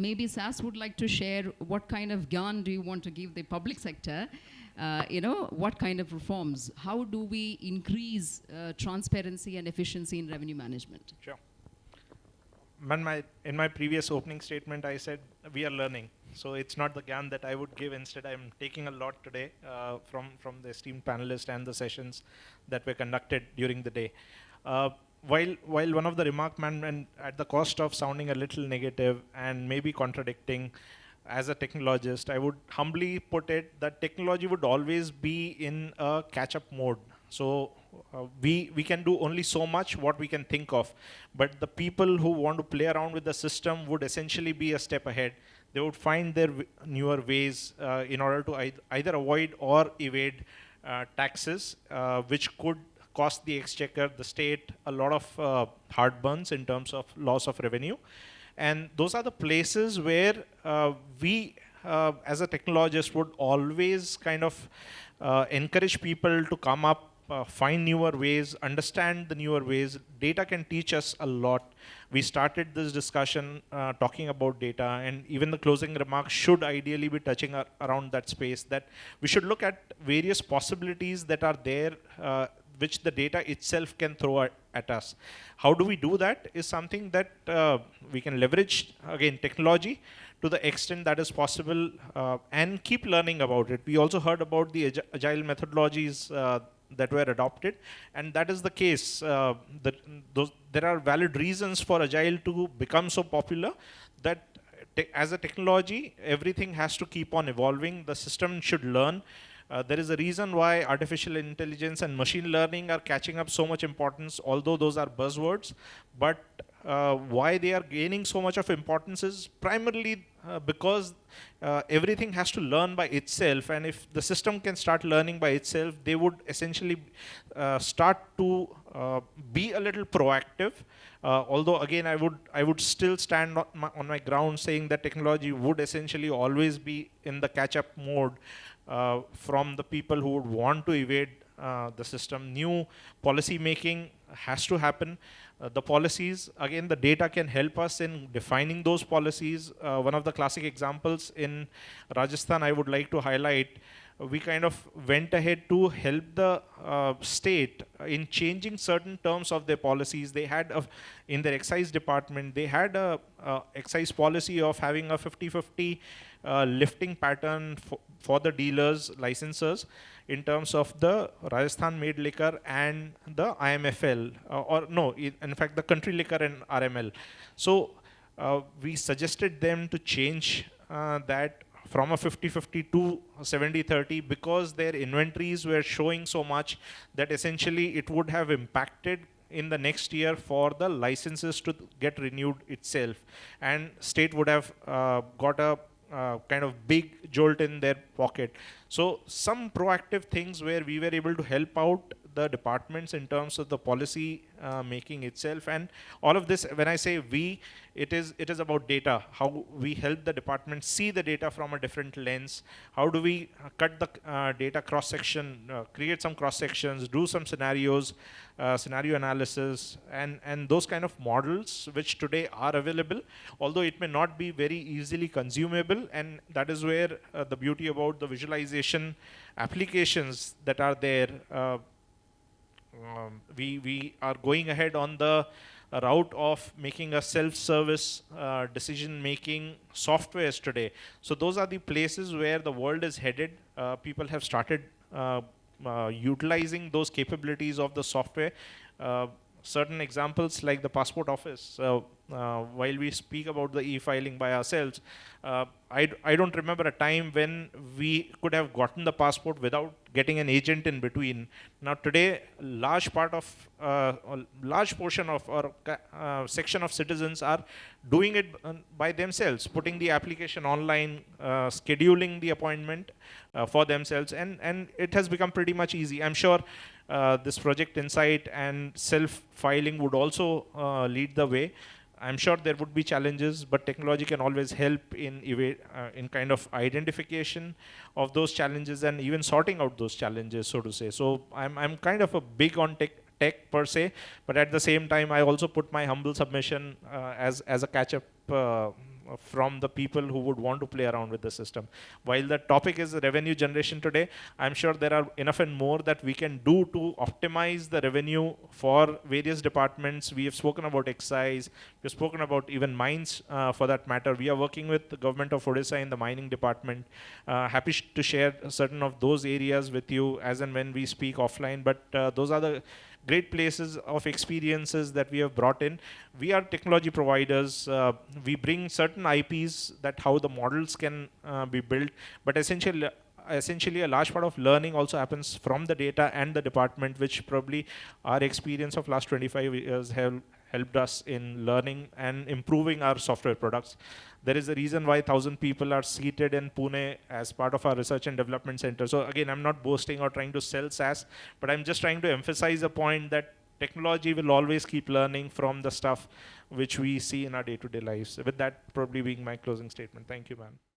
maybe SAS would like to share what kind of gyan do you want to give the public sector? What kind of reforms? How do we increase transparency and efficiency in revenue management? Sure. In my previous opening statement, I said we are learning. So it's not the gyan that I would give. Instead, I'm taking a lot today from the esteemed panelists and the sessions that were conducted during the day. While one of the remark, and at the cost of sounding a little negative and maybe contradicting, as a technologist, I would humbly put it that technology would always be in a catch-up mode. So we can do only so much what we can think of, but the people who want to play around with the system would essentially be a step ahead. They would find their newer ways in order to either avoid or evade taxes, which could cost the exchequer, the state, a lot of heartburns in terms of loss of revenue. And those are the places where we, as a technologist, would always kind of encourage people to come up, find newer ways, understand the newer ways. Data can teach us a lot. We started this discussion talking about data, and even the closing remarks should ideally be touching around that space, that we should look at various possibilities that are there, which the data itself can throw at us. How do we do that is something that we can leverage, again, technology to the extent that is possible, and keep learning about it. We also heard about the agile methodologies that were adopted, and that is the case. There are valid reasons for agile to become so popular, that as a technology, everything has to keep on evolving. The system should learn. There is a reason why artificial intelligence and machine learning are catching up so much importance, although those are buzzwords. But why they are gaining so much of importance is primarily because everything has to learn by itself. And if the system can start learning by itself, they would essentially start to be a little proactive. Although again, I would still stand on my ground saying that technology would essentially always be in the catch-up mode from the people who would want to evade the system. New policy making has to happen. The policies, again, the data can help us in defining those policies. One of the classic examples in Rajasthan I would like to highlight, we kind of went ahead to help the state in changing certain terms of their policies. They had, in their excise department, they had a excise policy of having a 50-50 lifting pattern for the dealers, licensors, in terms of the Rajasthan made liquor and the IMFL, in fact, the country liquor and RML. So we suggested them to change that from a 50-50 to 70-30, because their inventories were showing so much that essentially it would have impacted in the next year for the licenses to get renewed itself. And state would have got a kind of big jolt in their pocket. So some proactive things where we were able to help out the departments in terms of the policy making itself. And all of this, when I say we, it is about data, how we help the department see the data from a different lens. How do we cut the data cross-section, create some cross-sections, do some scenarios, scenario analysis, and those kind of models which today are available, although it may not be very easily consumable. And that is where the beauty about the visualization applications that are there. We are going ahead on the route of making a self-service decision-making softwares today. So those are the places where the world is headed. People have started utilizing those capabilities of the software. Certain examples like the passport office. While we speak about the e-filing by ourselves, I don't remember a time when we could have gotten the passport without getting an agent in between. Now today, large portion of or section of citizens are doing it by themselves, putting the application online, scheduling the appointment for themselves, and it has become pretty much easy. I'm sure this Project Insight and self-filing would also lead the way. I'm sure there would be challenges, but technology can always help in kind of identification of those challenges and even sorting out those challenges, so to say. So I'm kind of a big on tech per se, but at the same time, I also put my humble submission as a catch-up from the people who would want to play around with the system. While the topic is revenue generation today, I'm sure there are enough and more that we can do to optimize the revenue for various departments. We have spoken about excise, we've spoken about even mines for that matter. We are working with the government of Odisha in the mining department. Happy to share certain of those areas with you as and when we speak offline, but those are the great places of experiences that we have brought in. We are technology providers. We bring certain IPs that how the models can be built, but essentially a large part of learning also happens from the data and the department, which probably our experience of last 25 years have helped us in learning and improving our software products. There is a reason why 1,000 people are seated in Pune as part of our research and development center. So again, I'm not boasting or trying to sell SAS, but I'm just trying to emphasize a point that technology will always keep learning from the stuff which we see in our day-to-day lives. With that probably being my closing statement. Thank you, man.